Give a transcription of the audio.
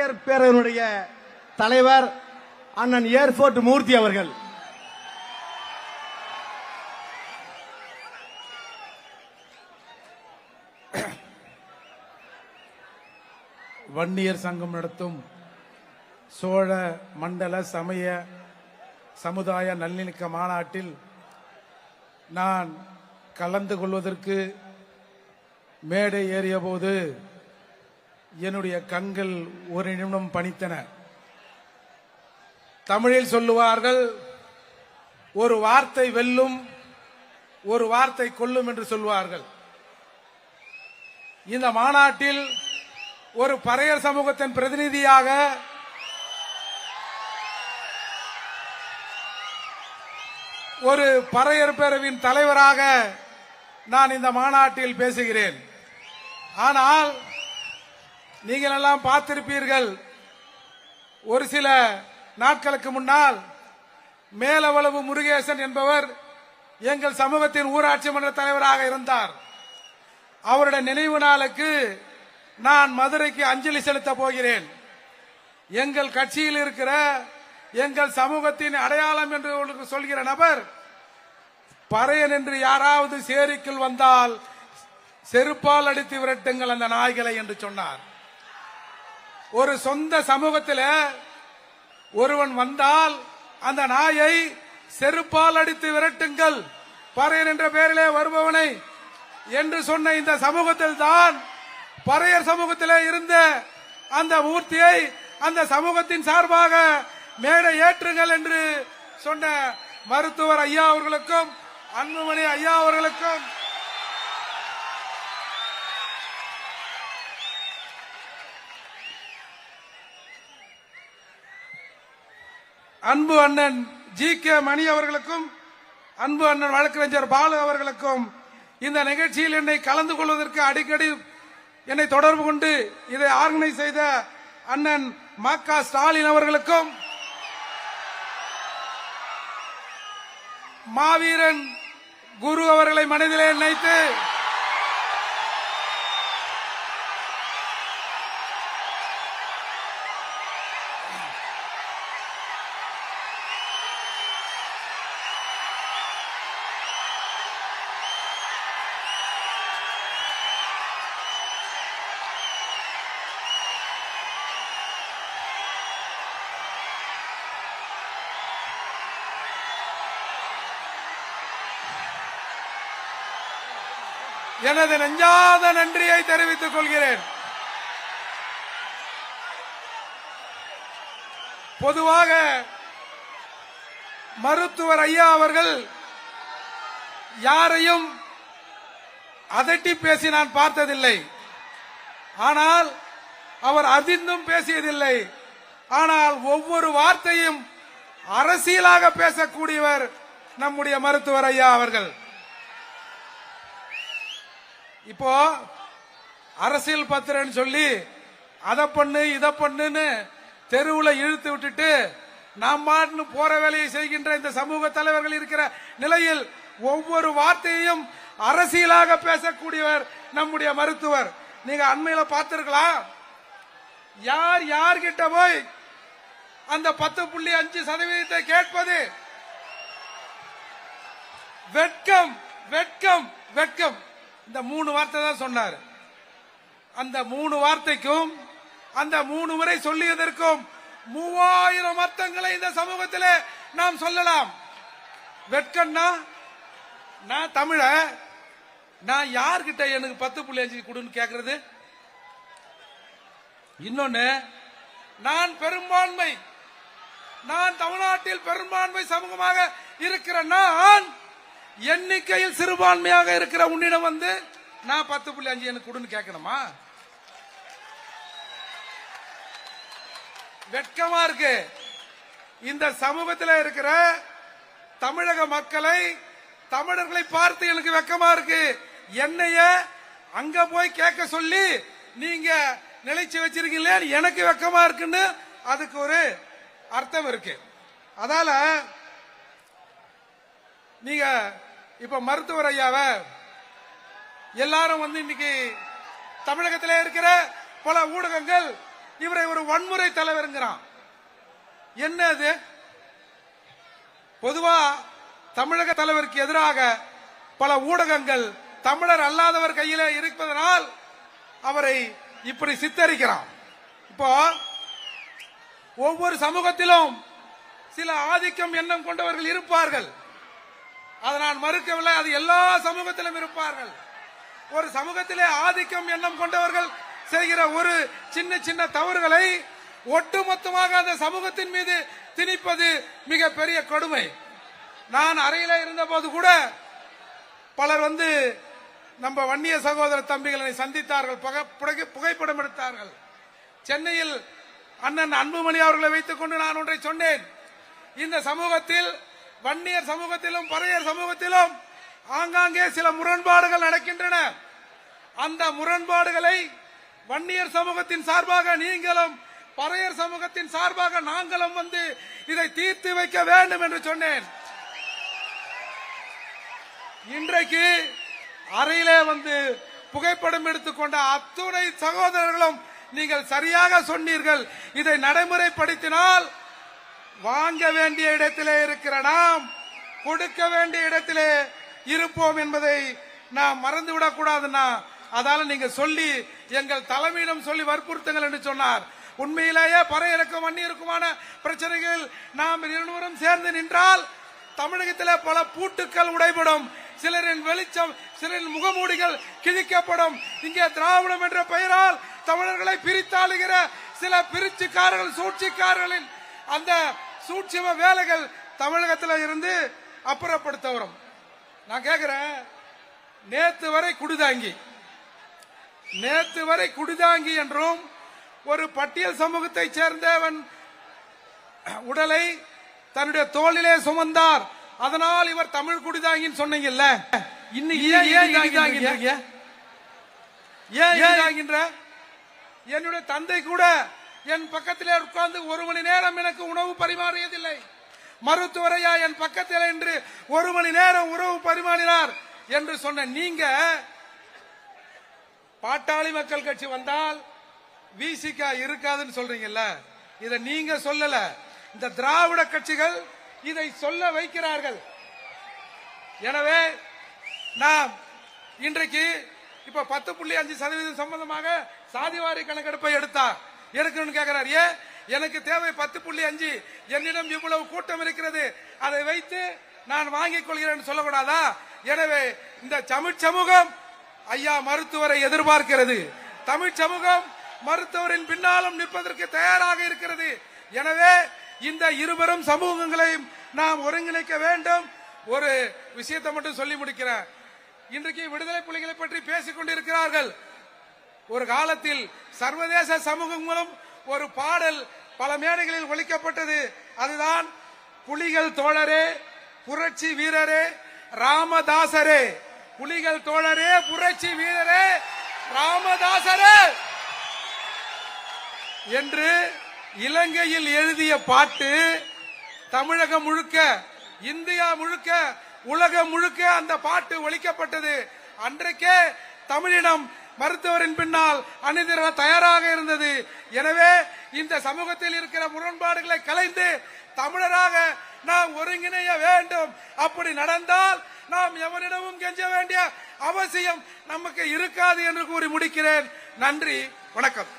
பறையர் பேரவையினுடைய தலைவர் அண்ணன் ஏர்போர்ட் மூர்த்தி அவர்கள். வன்னியர் சங்கம் நடத்தும் சோழ மண்டல சமய சமுதாய நல்லிணக்க மாநாட்டில் நான் கலந்து கொள்வதற்கு மேடை ஏறிய போது என்னுடைய கண்கள் ஒரு நிமிடம் பணித்தன. தமிழில் சொல்லுவார்கள், ஒரு வார்த்தை வெல்லும், ஒரு வார்த்தை கொல்லும் என்று சொல்வார்கள். இந்த மாநாட்டில் ஒரு பறையர் சமூகத்தின் பிரதிநிதியாக ஒரு பறையர் பேரவையின் தலைவராக நான் இந்த மாநாட்டில் பேசுகிறேன். ஆனால் நீங்கள் எல்லாம் பார்த்திருப்பீர்கள், ஒரு சில நாட்களுக்கு முன்னால் மேலவளவு முருகேசன் என்பவர் எங்கள் சமூகத்தின் ஊராட்சி மன்ற தலைவராக இருந்தார். அவருடைய நினைவு நாளுக்கு நான் மதுரைக்கு அஞ்சலி செலுத்த போகிறேன். எங்கள் கட்சியில் இருக்கிற எங்கள் சமூகத்தின் அடையாளம் என்று சொல்கிற நபர் பறையன் என்று யாராவது சேரிக்குள் வந்தால் செருப்பால் அடித்து விரட்டுங்கள் அந்த நாய்களை என்று சொன்னார். ஒரு சொந்த சமூகத்தில் ஒருவன் வந்தால் அந்த நாயை செருப்பால் அடித்து விரட்டுங்கள் பறையன் என்ற பெயரிலே வருபவனை என்று சொன்ன இந்த சமூகத்தில் தான் பறையர் சமூகத்திலே இருந்த அந்த மூர்த்தியை அந்த சமூகத்தின் சார்பாக மேடை ஏற்றுங்கள் என்று சொன்ன மருத்துவர் ஐயா அவர்களுக்கும் அன்புமணி ஐயா அவர்களுக்கும் அன்பு அண்ணன் ஜி.கே. மணி அவர்களுக்கும் அன்பு அண்ணன் வழக்கறிஞர் பாலு அவர்களுக்கும் இந்த நிகழ்ச்சியில் என்னை கலந்து கொள்வதற்கு அடிக்கடி என்னை தொடர்பு கொண்டு இதை ஆர்கனைஸ் செய்த அண்ணன் ம.க. ஸ்டாலின் அவர்களுக்கும் மாவீரன் குரு அவர்களை மனதிலே நினைத்து எனது நெஞ்சாத நன்றியை தெரிவித்துக் கொள்கிறேன். பொதுவாக மருத்துவர் ஐயா அவர்கள் யாரையும் அதட்டி பேசி நான் பார்த்ததில்லை. ஆனால் அவர் அதிர்ந்தும் பேசியதில்லை. ஆனால் ஒவ்வொரு வார்த்தையும் அரசியலாக பேசக்கூடியவர் நம்முடைய மருத்துவர் ஐயா அவர்கள். இப்போ அரசியல் பத்திரன்னு சொல்லி அதை பண்ணு இதை பண்ணுன்னு தெருவில் இழுத்து விட்டுட்டு நாம் மாட்டு போற வேலையை செய்கின்ற இந்த சமூக தலைவர்கள் இருக்கிற நிலையில் ஒவ்வொரு வார்த்தையையும் அரசியலாக பேசக்கூடியவர் நம்முடைய மருத்துவர். நீங்க அண்மையில பார்த்திருக்கலாம், யார் யார்கிட்ட போய் அந்த 10.5% கேட்பது வெட்கம் வெட்கம் வெட்கம், இந்த 3 வார்த்தை தான் சொன்னார். அந்த 3 வார்த்தைக்கும் அந்த 3 முறை சொல்லியதற்கும் 3000 அர்த்தங்களை இந்த சமூகத்தில் நாம் சொல்லலாம். வெட்கம்னா, நான் தமிழ, நான் யார்கிட்ட எனக்கு 10.5 கொடுன்னு கேட்கறது? இன்னொன்னு, நான் பெரும்பான்மை, நான் தமிழ்நாட்டில் பெரும்பான்மை சமூகமாக இருக்கிற நான் எண்ணிக்கையில் சிறுபான்மையாக இருக்கிற உன்னிடம் வந்து நான் 10.5 எனக்கு கொடுன்னு கேட்கணுமா? வெட்கமா இருக்கு. இந்த சமூகத்தில் இருக்கிற தமிழக மக்களை, தமிழர்களை பார்த்து எனக்கு வெட்கமா இருக்கு. என்னைய அங்க போய் கேட்க சொல்லி நீங்க நிலைச்சு வச்சிருக்கீங்களே, எனக்கு வெட்கமா இருக்குன்னு அதுக்கு ஒரு அர்த்தம் இருக்கு. அதால நீங்க இப்ப மருத்துவர் ஐயாவை எல்லாரும் வந்து இன்னைக்கு தமிழகத்தில் இருக்கிற பல ஊடகங்கள் இவரை ஒரு வன்முறை தலைவருங்கிறான். என்ன அது? பொதுவா தமிழக தலைவருக்கு எதிராக பல ஊடகங்கள் தமிழர் அல்லாதவர் கையில இருப்பதனால் அவரை இப்படி சித்தரிக்கிறான். இப்போ ஒவ்வொரு சமூகத்திலும் சில ஆதிக்கம் எண்ணம் கொண்டவர்கள் இருப்பார்கள். அதை நான் மறுக்கவில்லை. அது எல்லா சமூகத்திலும் இருப்பார்கள். ஒரு சமூகத்திலே ஆதிக்கம் எண்ணம் கொண்டவர்கள் செய்கிற ஒரு சின்ன சின்ன தவறுகளை ஒட்டுமொத்தமாக அந்த சமூகத்தின் மீது திணிப்பது மிக பெரிய கொடுமை. நான் அறையில இருந்த போது கூட பலர் வந்து நம்ம வன்னிய சகோதர தம்பிகளை சந்தித்தார்கள், புகைப்படம் எடுத்தார்கள். சென்னையில் அண்ணன் அன்புமணி அவர்களை வைத்துக் கொண்டு நான் ஒன்றை சொன்னேன். இந்த சமூகத்தில் வன்னியர் சமூகத்திலும் பறையர் சமூகத்திலும் ஆங்காங்கே சில முரண்பாடுகள் நடக்கின்றன. அந்த முரண்பாடுகளை வன்னியர் சமூகத்தின் சார்பாக நீங்களும் பறையர் சமூகத்தின் சார்பாக நாங்களும் வந்து இதை தீர்த்து வைக்க வேண்டும் என்று சொன்னேன். இன்றைக்கு அறையிலே வந்து புகைப்படம் எடுத்துக்கொண்ட அத்துணை சகோதரர்களும் நீங்கள் சரியாக சொன்னீர்கள். இதை நடைமுறைப்படுத்தினால் வாங்க வேண்டிய இடத்திலே இருக்கிற நாம் கொடுக்க வேண்டிய இடத்திலே இருப்போம் என்பதை நாம் மறந்துவிடக் கூடாதுன்னா அதால நீங்க சொல்லி எங்கள் தலைமையிடம் சொல்லி வற்புறுத்துங்கள் என்று சொன்னார். உண்மையிலேயே பறையருக்கும் வன்னியருக்குமான பிரச்சனைகள் நாம் இருவரும் சேர்ந்து நின்றால் தமிழகத்தில் பல பூட்டுக்கள் உடைபடும், சிலரின் வெளிச்சம், சிலரின் முகமூடிகள் கிழிக்கப்படும். இங்கே திராவிடம் என்ற பெயரால் தமிழர்களை பிரித்தாளுகிற சில பிரிச்சுக்காரர்கள், சூழ்ச்சிக்காரர்களின் அந்த சூட்சும வேலைகள் தமிழகத்தில் இருந்து அப்புறப்படுத்த வரும். நான் கேட்கிறேன், நேத்து வரை குடிதாங்கி என்றும் ஒரு பட்டியல் சமூகத்தைச் சேர்ந்தவன் உடலை தன்னுடைய தோளிலே சுமந்தார், அதனால் இவர் தமிழ் குடிதாங்கின்னு சொன்னீங்கல்ல, இன்னைக்கு ஏன் என்னுடைய தந்தை கூட என் பக்கத்திலே உட்கார்ந்து 1 மணி நேரம் எனக்கு உணவு பரிமாறியதில்லை. மருத்துவரையா என் பக்கத்தில் என்று 1 மணி நேரம் உணவு பரிமாறினார் என்று சொன்ன நீங்க பாட்டாளி மக்கள் கட்சி வந்தால் விசிகா இருக்காதுன்னு சொல்றீங்கல்ல, இதை நீங்க சொல்லல, இந்த திராவிட கட்சிகள் இதை சொல்ல வைக்கிறார்கள். எனவே நாம் இன்றைக்கு இப்ப 10.5% சம்பந்தமாக சாதிவாரி கணக்கெடுப்பை எடுக்கணும்னு கேட்கிறார். ஏன் எனக்கு தேவை 10.5, என்னிடம் இவ்வளவு கூட்டம் இருக்கிறது, அதை வைத்து நான் வாங்கிக் கொள்கிறேன் சொல்லக்கூடாதா? எனவே இந்த தமிழ் சமூகம் ஐயா மருத்துவரை எதிர்பார்க்கிறது. தமிழ் சமூகம் மருத்துவரின் பின்னாலும் நிற்பதற்கு தயாராக இருக்கிறது. எனவே இந்த இருவரும் சமூகங்களையும் நாம் ஒருங்கிணைக்க வேண்டும். ஒரு விஷயத்தை மட்டும் சொல்லி முடிக்கிறேன். இன்றைக்கு விடுதலை புலிகளை பற்றி பேசிக் கொண்டிருக்கிறார்கள். ஒரு காலத்தில் சர்வதேச சமூகங்களும் ஒரு பாடல் பல மேடைகளில் ஒலிக்கப்பட்டது. அதுதான் புலிகள் தோழரே, புரட்சி வீரரே, ராமதாசரே. புலிகள் தோழரே, புரட்சி வீரரே, ராமதாசரே என்று இலங்கையில் எழுதிய பாட்டு தமிழகம் முழுக்க, இந்தியா முழுக்க, உலகம் முழுக்க அந்த பாட்டு ஒலிக்கப்பட்டது. அன்றைக்கே தமிழினம் மருத்துவரின் பின்னால் அணிதிர தயாராக இருந்தது. எனவே இந்த சமூகத்தில் இருக்கிற முரண்பாடுகளை கலைந்து தமிழராக நாம் ஒருங்கிணைய வேண்டும். அப்படி நடந்தால் நாம் எவரிடமும் கெஞ்ச வேண்டிய அவசியம் நமக்கு இருக்காது என்று கூறி முடிக்கிறேன். நன்றி, வணக்கம்.